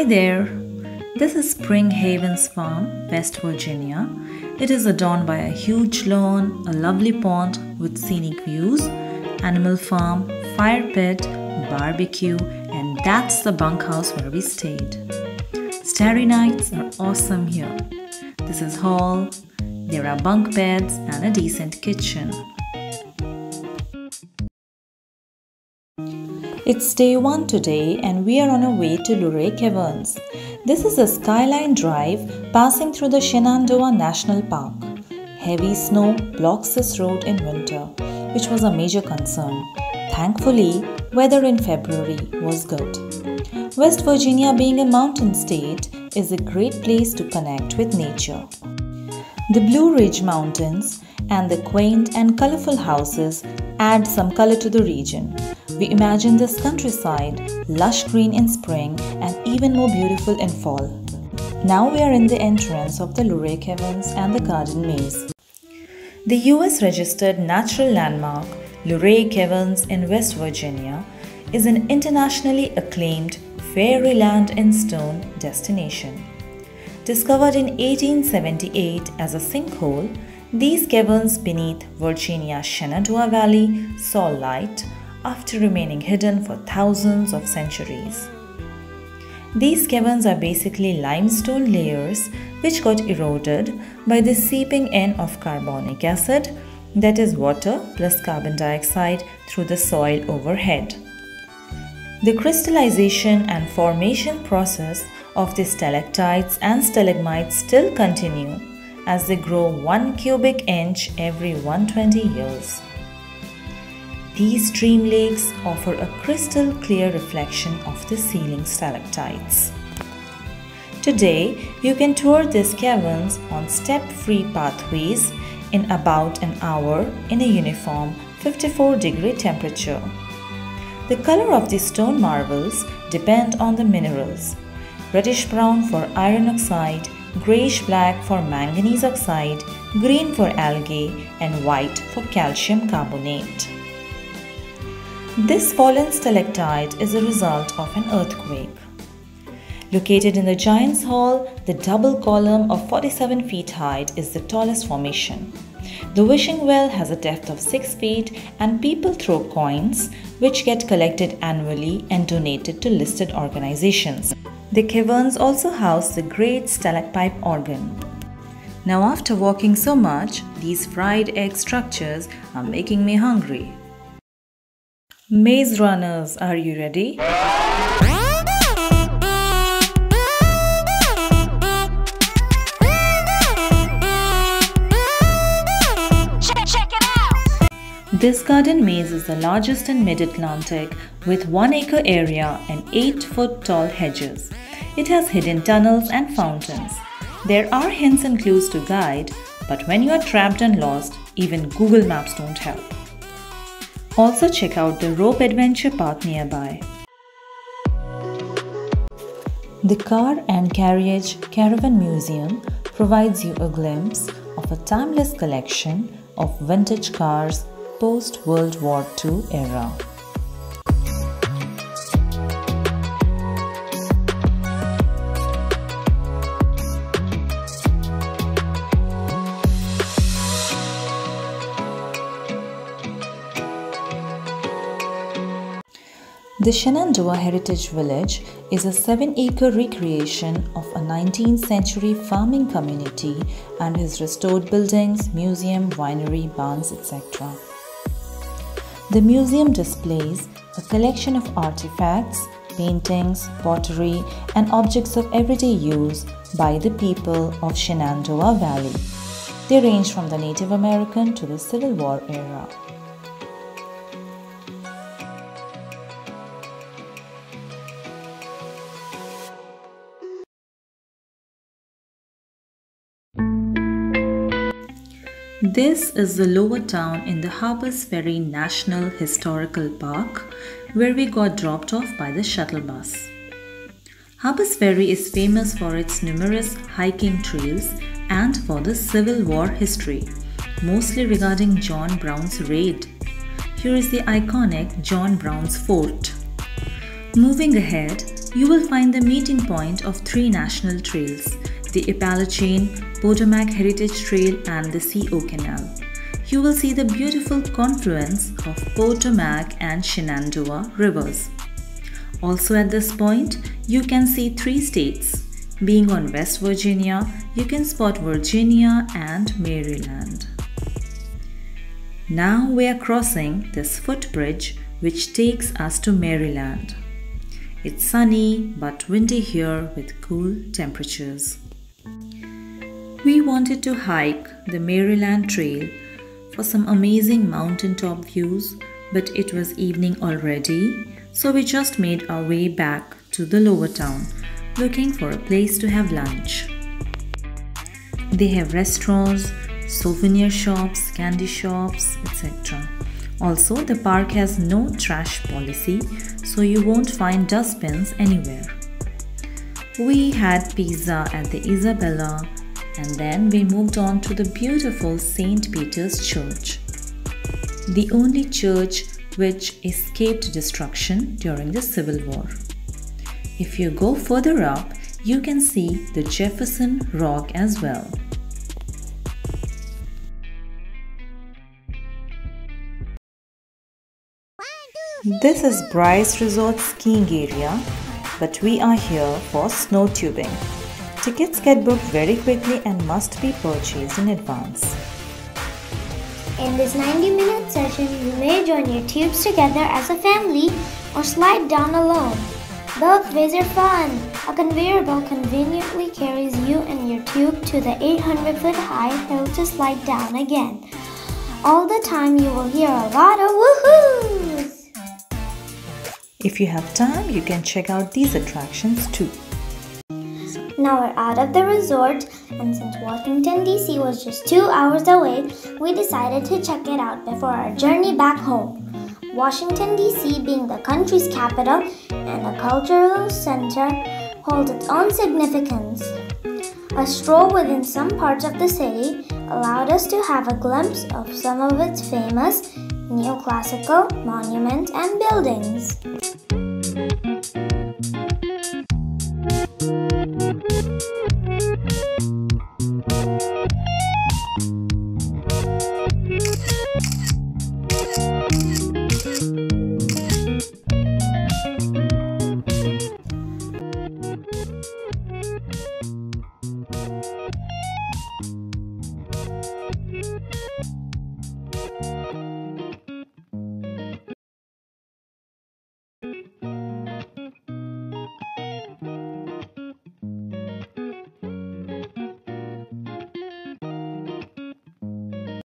Hi there, this is Spring Havens Farm, West Virginia. It is adorned by a huge lawn, a lovely pond with scenic views, animal farm, fire pit, barbecue, and that's the bunkhouse where we stayed. Starry nights are awesome here. This is hall, there are bunk beds and a decent kitchen. It's day 1 today and we are on our way to Luray Caverns. This is a skyline drive passing through the Shenandoah National Park. Heavy snow blocks this road in winter, which was a major concern. Thankfully, weather in February was good. West Virginia, being a mountain state, is a great place to connect with nature. The Blue Ridge Mountains and the quaint and colorful houses add some color to the region. We imagine this countryside lush green in spring and even more beautiful in fall. Now we are in the entrance of the Luray Caverns and the garden maze. The US registered natural landmark Luray Caverns in West Virginia is an internationally acclaimed fairyland in stone destination. Discovered in 1878 as a sinkhole, these caverns beneath Virginia's Shenandoah Valley saw light after remaining hidden for thousands of centuries. These caverns are basically limestone layers which got eroded by the seeping in of carbonic acid, that is water plus carbon dioxide, through the soil overhead. The crystallization and formation process of the stalactites and stalagmites still continue as they grow 1 cubic inch every 120 years. These stream lakes offer a crystal clear reflection of the ceiling stalactites. Today, you can tour these caverns on step-free pathways in about an hour in a uniform 54-degree temperature. The color of the stone marbles depend on the minerals: reddish-brown for iron oxide, grayish-black for manganese oxide, green for algae, and white for calcium carbonate. This fallen stalactite is a result of an earthquake. Located in the Giant's Hall, the double column of 47 feet height is the tallest formation. The wishing well has a depth of 6 feet and people throw coins which get collected annually and donated to listed organizations. The caverns also house the great stalagpipe organ. Now after walking so much, these fried egg structures are making me hungry. Maze runners, are you ready? Check it out! This garden maze is the largest in mid-Atlantic with 1 acre area and 8-foot tall hedges. It has hidden tunnels and fountains. There are hints and clues to guide, but when you are trapped and lost, even Google Maps don't help. Also check out the rope adventure path nearby. The Car and Carriage Caravan Museum provides you a glimpse of a timeless collection of vintage cars post-World War II era. The Shenandoah Heritage Village is a 7-acre recreation of a 19th century farming community and has restored buildings, museum, winery, barns, etc. The museum displays a collection of artifacts, paintings, pottery, and objects of everyday use by the people of Shenandoah Valley. They range from the Native American to the Civil War era. This is the lower town in the Harper's Ferry National Historical Park, where we got dropped off by the shuttle bus. Harper's Ferry is famous for its numerous hiking trails and for the Civil War history, mostly regarding John Brown's raid. Here is the iconic John Brown's Fort. Moving ahead, you will find the meeting point of three national trails, the Appalachian, Potomac Heritage Trail and the CO Canal. You will see the beautiful confluence of Potomac and Shenandoah rivers. Also at this point, you can see three states. Being on West Virginia, you can spot Virginia and Maryland. Now we are crossing this footbridge which takes us to Maryland. It's sunny but windy here with cool temperatures. We wanted to hike the Maryland Trail for some amazing mountaintop views, but it was evening already, so we just made our way back to the lower town, looking for a place to have lunch. They have restaurants, souvenir shops, candy shops, etc. Also, the park has no trash policy, so you won't find dustbins anywhere. We had pizza at the Isabella, and then we moved on to the beautiful St. Peter's Church, the only church which escaped destruction during the Civil War. If you go further up, you can see the Jefferson Rock as well. This is BRYCE Resort skiing area, but we are here for snow tubing. Tickets get booked very quickly and must be purchased in advance. In this 90-minute session, you may join your tubes together as a family or slide down alone. Both ways are fun. A conveyor belt conveniently carries you and your tube to the 800-foot high hill to slide down again. All the time you will hear a lot of woohoos! If you have time, you can check out these attractions too. Now we're out of the resort, and since Washington DC was just 2 hours away, we decided to check it out before our journey back home. Washington DC, being the country's capital and a cultural center, holds its own significance. A stroll within some parts of the city allowed us to have a glimpse of some of its famous neoclassical monuments and buildings.